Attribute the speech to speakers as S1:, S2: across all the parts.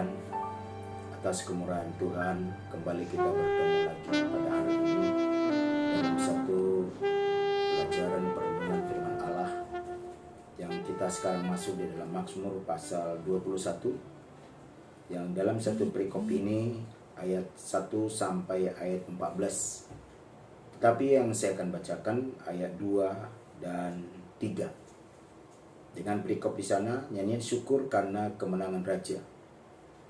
S1: Tuhan, atas kemurahan Tuhan, kembali kita bertemu lagi pada hari ini dalam satu pelajaran perenungan firman Allah yang kita sekarang masuk di dalam Mazmur pasal 21, yang dalam satu perikop ini ayat 1 sampai ayat 14. Tetapi yang saya akan bacakan ayat 2 dan 3. Dengan perikop di sana, nyanyian syukur karena kemenangan raja.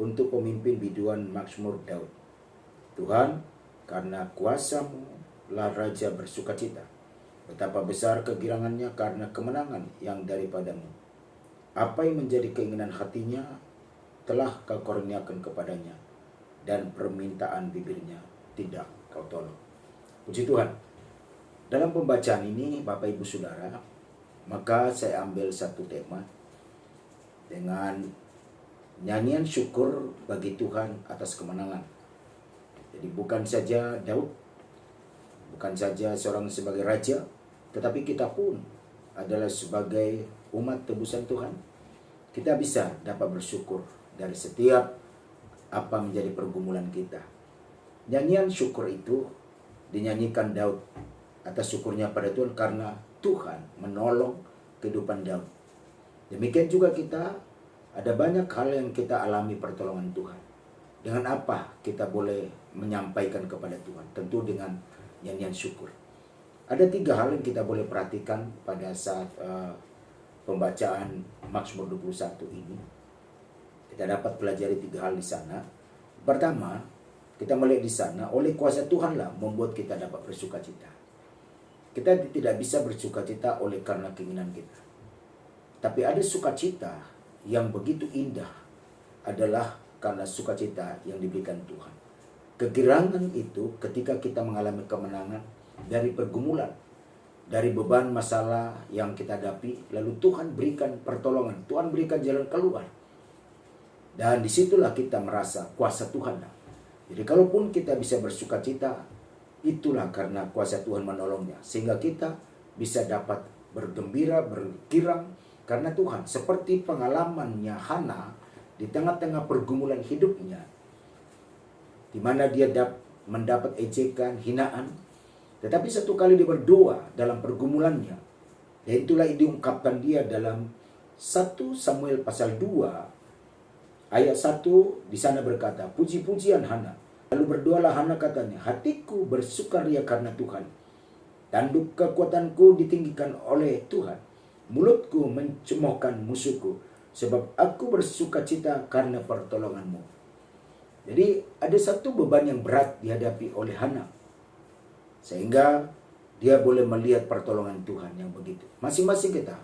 S1: Untuk pemimpin biduan Mazmur Daud. Tuhan, karena kuasa-Mu lah raja bersukacita. Betapa besar kegirangannya karena kemenangan yang daripada-Mu. Apa yang menjadi keinginan hatinya telah Kau kurniakan kepadanya, dan permintaan bibirnya tidak Kau tolong. Puji Tuhan. Dalam pembacaan ini, Bapak Ibu Saudara, maka saya ambil satu tema dengan nyanyian syukur bagi Tuhan atas kemenangan. Jadi bukan saja Daud, bukan saja seorang sebagai raja, tetapi kita pun adalah sebagai umat tebusan Tuhan. Kita bisa dapat bersyukur dari setiap apa menjadi pergumulan kita. Nyanyian syukur itu dinyanyikan Daud atas syukurnya pada Tuhan karena Tuhan menolong kehidupan Daud. Demikian juga kita, ada banyak hal yang kita alami pertolongan Tuhan. Dengan apa kita boleh menyampaikan kepada Tuhan? Tentu dengan nyanyian syukur. Ada 3 hal yang kita boleh perhatikan pada saat pembacaan Mazmur 21 ini. Kita dapat pelajari 3 hal di sana. Pertama, kita melihat di sana, oleh kuasa Tuhanlah membuat kita dapat bersukacita. Kita tidak bisa bersukacita oleh karena keinginan kita. Tapi ada sukacita yang begitu indah adalah karena sukacita yang diberikan Tuhan. Kegirangan itu ketika kita mengalami kemenangan dari pergumulan, dari beban masalah yang kita hadapi, lalu Tuhan berikan pertolongan, Tuhan berikan jalan keluar. Dan disitulah kita merasa kuasa Tuhan. Jadi kalaupun kita bisa bersukacita, itulah karena kuasa Tuhan menolongnya. Sehingga kita bisa dapat bergembira, bergirang, karena Tuhan, seperti pengalamannya Hana di tengah-tengah pergumulan hidupnya, di mana dia mendapat ejekan, hinaan, tetapi satu kali dia berdoa dalam pergumulannya, dan itulah diungkapkan dia dalam 1 Samuel pasal 2 ayat 1 di sana berkata, puji-pujian Hana. Lalu berdoalah Hana, katanya, hatiku bersukaria karena Tuhan, tanduk kekuatanku ditinggikan oleh Tuhan. Mulutku mencemoohkan musuhku, sebab aku bersukacita karena pertolongan-Mu. Jadi ada satu beban yang berat dihadapi oleh Hana, sehingga dia boleh melihat pertolongan Tuhan yang begitu. Masing-masing kita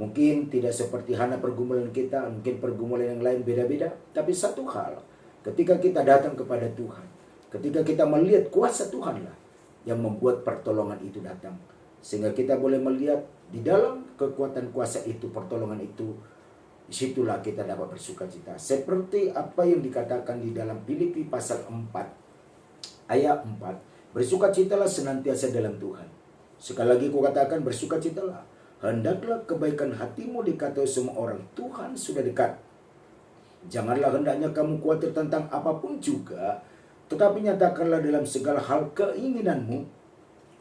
S1: mungkin tidak seperti Hana pergumulan kita, mungkin pergumulan yang lain beda-beda. Tapi satu hal, ketika kita datang kepada Tuhan, ketika kita melihat kuasa Tuhanlah yang membuat pertolongan itu datang, sehingga kita boleh melihat di dalam kekuatan kuasa itu, pertolongan itu, disitulah kita dapat bersukacita. Seperti apa yang dikatakan di dalam Filipi pasal 4 ayat 4. Bersukacitalah senantiasa dalam Tuhan. Sekali lagi kukatakan, bersukacitalah. Hendaklah kebaikan hatimu diketahui semua orang. Tuhan sudah dekat. Janganlah hendaknya kamu khawatir tentang apapun juga, tetapi nyatakanlah dalam segala hal keinginanmu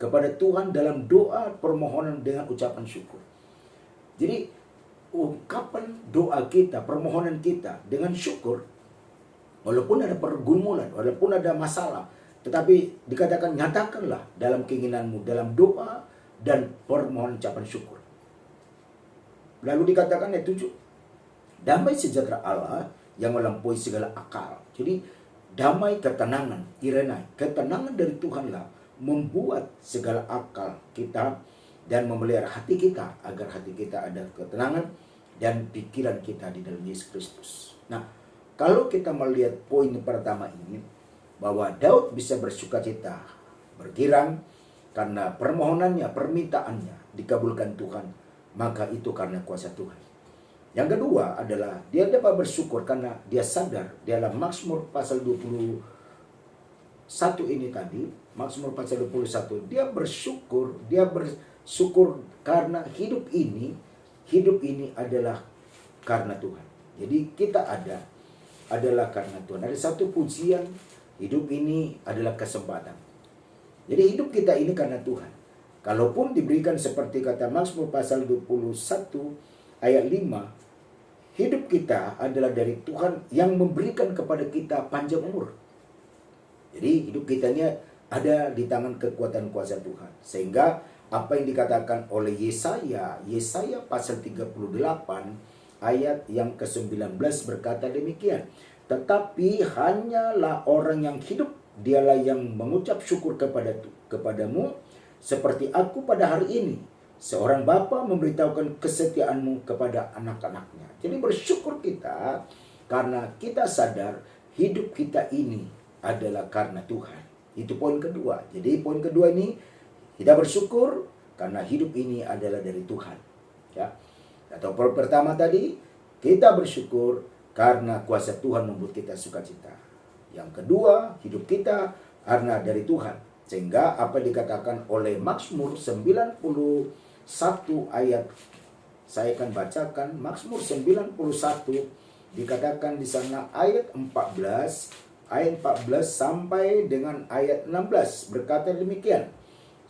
S1: kepada Tuhan dalam doa permohonan dengan ucapan syukur. Jadi ungkapan doa kita, permohonan kita dengan syukur, walaupun ada pergumulan, walaupun ada masalah, tetapi dikatakan nyatakanlah dalam keinginanmu, dalam doa dan permohonan ucapan syukur. Lalu dikatakan ayat 7, damai sejahtera Allah yang melampaui segala akal. Jadi damai, ketenangan, irenai, ketenangan dari Tuhanlah membuat segala akal kita dan memelihara hati kita agar hati kita ada ketenangan dan pikiran kita di dalam Yesus Kristus. Nah, kalau kita melihat poin pertama ini, bahwa Daud bisa bersukacita, bergirang karena permohonannya, permintaannya dikabulkan Tuhan, maka itu karena kuasa Tuhan. Yang kedua adalah dia dapat bersyukur karena dia sadar dalam Mazmur pasal 21 ini tadi, Mazmur pasal 21, dia bersyukur karena hidup ini adalah karena Tuhan. Jadi kita ada adalah karena Tuhan. Ada satu pujian, hidup ini adalah kesempatan. Jadi hidup kita ini karena Tuhan. Kalaupun diberikan seperti kata Mazmur pasal 21 ayat 5, hidup kita adalah dari Tuhan yang memberikan kepada kita panjang umur. Jadi hidup kita ini ada di tangan kekuatan kuasa Tuhan. Sehingga apa yang dikatakan oleh Yesaya pasal 38 ayat yang ke-19 berkata demikian. Tetapi hanyalah orang yang hidup, dialah yang mengucap syukur kepadamu, seperti aku pada hari ini. Seorang bapa memberitahukan kesetiaanmu kepada anak-anaknya. Jadi bersyukur kita karena kita sadar hidup kita ini adalah karena Tuhan. Itu poin kedua. Jadi poin kedua ini, kita bersyukur karena hidup ini adalah dari Tuhan. Ya. Atau poin pertama tadi, kita bersyukur karena kuasa Tuhan membuat kita sukacita. Yang kedua, hidup kita karena dari Tuhan. Sehingga apa dikatakan oleh Mazmur 91 ayat, saya akan bacakan Mazmur 91, dikatakan di sana ayat 14 sampai dengan ayat 16 berkata demikian.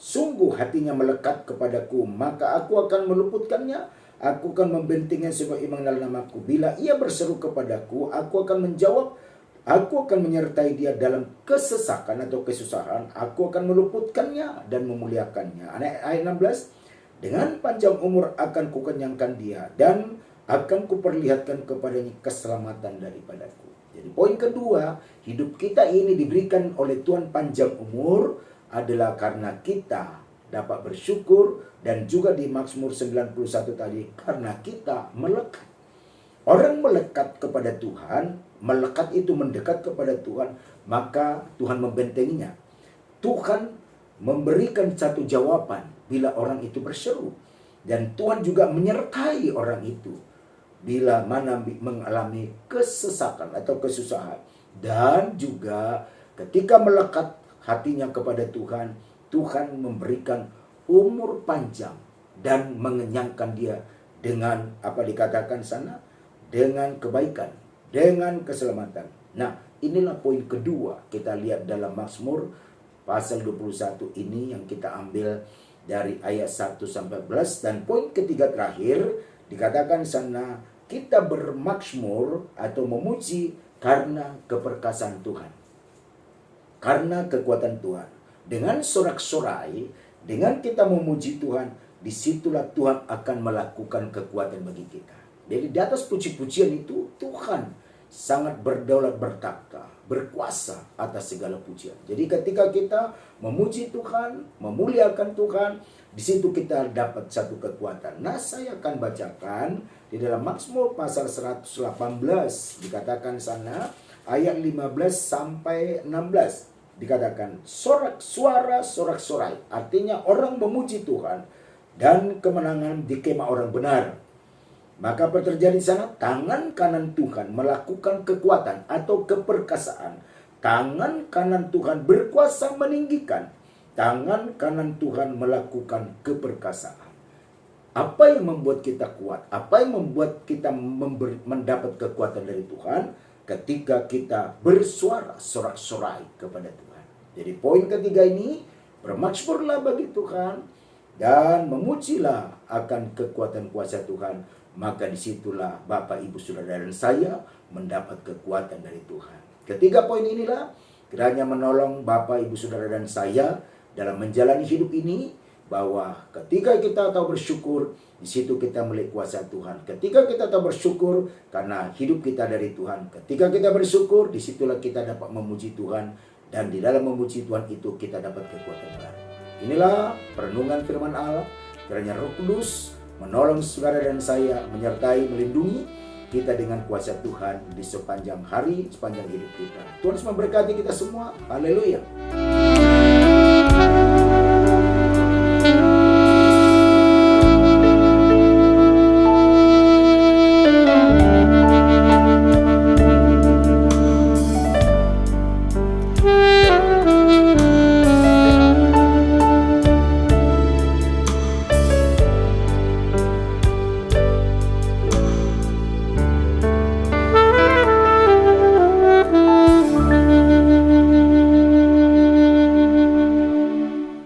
S1: Sungguh hatinya melekat kepadaku, maka aku akan meluputkannya. Aku akan membentingnya sebagaimana namaku. Bila ia berseru kepadaku, aku akan menjawab. Aku akan menyertai dia dalam kesesakan atau kesusahan. Aku akan meluputkannya dan memuliakannya. Ayat 16. Dengan panjang umur akan kukenyangkan dia, dan akan kuperlihatkan kepadanya keselamatan daripadaku. Jadi poin kedua, hidup kita ini diberikan oleh Tuhan panjang umur adalah karena kita dapat bersyukur, dan juga di Mazmur 91 tadi karena kita melekat. Orang melekat kepada Tuhan, melekat itu mendekat kepada Tuhan, maka Tuhan membentenginya. Tuhan memberikan satu jawaban bila orang itu berseru, dan Tuhan juga menyertai orang itu bila mana mengalami kesesakan atau kesusahan. Dan juga ketika melekat hatinya kepada Tuhan, Tuhan memberikan umur panjang dan mengenyangkan dia dengan apa dikatakan sana, dengan kebaikan, dengan keselamatan. Nah, inilah poin kedua kita lihat dalam Mazmur pasal 21 ini yang kita ambil dari ayat 1 sampai 11. Dan poin ketiga terakhir dikatakan sana, kita bermazmur atau memuji karena keperkasaan Tuhan, karena kekuatan Tuhan. Dengan sorak-sorai, dengan kita memuji Tuhan, disitulah Tuhan akan melakukan kekuatan bagi kita. Jadi di atas puji-pujian itu Tuhan sangat berdaulat, bertakhta, berkuasa atas segala pujian. Jadi ketika kita memuji Tuhan, memuliakan Tuhan, di situ kita dapat satu kekuatan. Nah, saya akan bacakan di dalam Mazmur pasal 118, dikatakan sana ayat 15 sampai 16. Dikatakan suara sorak-sorai, artinya orang memuji Tuhan, dan kemenangan di kemah orang benar. Maka apa terjadi di sana? Tangan kanan Tuhan melakukan kekuatan atau keperkasaan. Tangan kanan Tuhan berkuasa meninggikan. Tangan kanan Tuhan melakukan keperkasaan. Apa yang membuat kita kuat? Apa yang membuat kita mendapat kekuatan dari Tuhan? Ketika kita bersuara sorak-sorai kepada Tuhan. Jadi poin ketiga ini, bermazmurlah bagi Tuhan dan memujilah akan kekuatan kuasa Tuhan. Maka disitulah Bapak, Ibu, Saudara, dan saya mendapat kekuatan dari Tuhan. Ketiga poin inilah kiranya menolong Bapak, Ibu, Saudara, dan saya dalam menjalani hidup ini, bahwa ketika kita tahu bersyukur, di situ kita melihat kuasa Tuhan. Ketika kita tahu bersyukur karena hidup kita dari Tuhan. Ketika kita bersyukur, disitulah kita dapat memuji Tuhan. Dan di dalam memuji Tuhan itu kita dapat kekuatan baru. Inilah perenungan firman Allah. Kiranya Roh Kudus menolong saudara dan saya, menyertai, melindungi kita dengan kuasa Tuhan di sepanjang hari, sepanjang hidup kita. Tuhan memberkati kita semua. Haleluya.